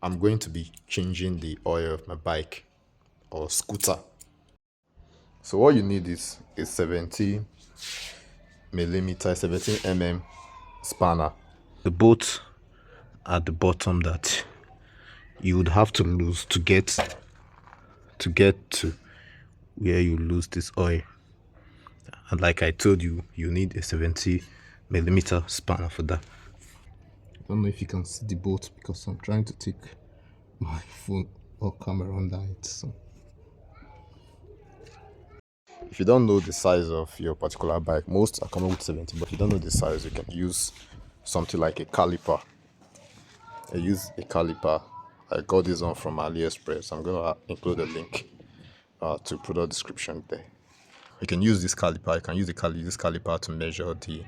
I'm going to be changing the oil of my bike or scooter. So what you need is a 70 millimeter, 17 spanner. The bolt at the bottom that you would have to lose to get to where you lose this oil. And like I told you, you need a 70 millimeter spanner for that. I don't know if you can see the bolt because I'm trying to take my phone or camera under it. So if you don't know the size of your particular bike, most are coming with 70, but if you don't know the size, you can use something like a caliper. I use a caliper. I got this one from AliExpress. I'm gonna include a link to product description there. You can use this caliper. You can use this caliper to measure the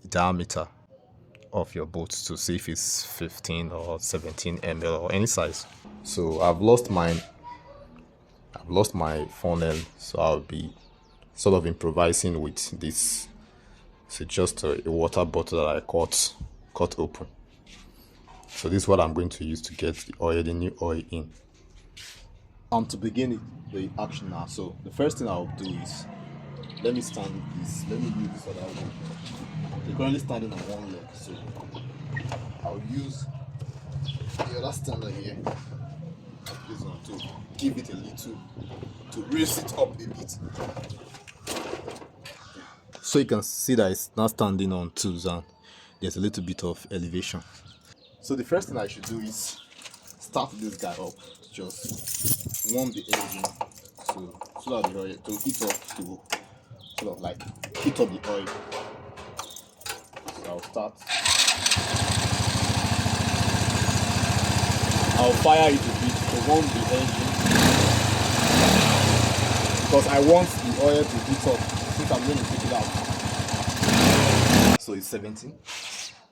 diameter of your bolt to see if it's 15 or 17 ml or any size. So I've lost my funnel, so I'll be sort of improvising with this. So just a water bottle that I cut open. So this is what I'm going to use to get the new oil in. To begin the action now. So the first thing I'll do is let me use this other one. You're currently standing on one leg, so I'll use the other stander here. This one to give it a little, to raise it up a bit. So you can see that it's now standing on tools and there's a little bit of elevation. So the first thing I should do is start this guy up. Just warm the engine so that the oil to heat up, to sort of like heat up the oil. So I'll fire it a bit to warm the engine because I want the oil to heat up since I'm going to take it out. So it's 17.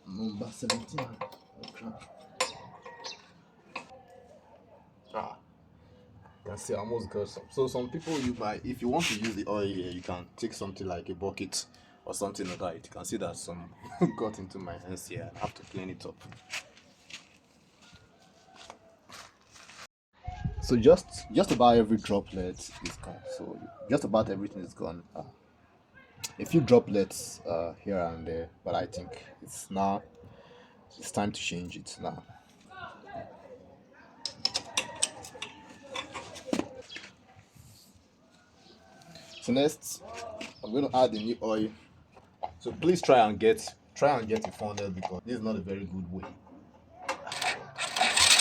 Number 17. Okay. You can see I almost got some. So some people, if you want to use the oil here, you can take something like a bucket or something like that. You can see that some got into my hands here. I have to clean it up. So just about every droplet is gone. So just about everything is gone. A few droplets here and there, but I think it's time to change it now. So next, I'm going to add the new oil. So please try and get a funnel because this is not a very good way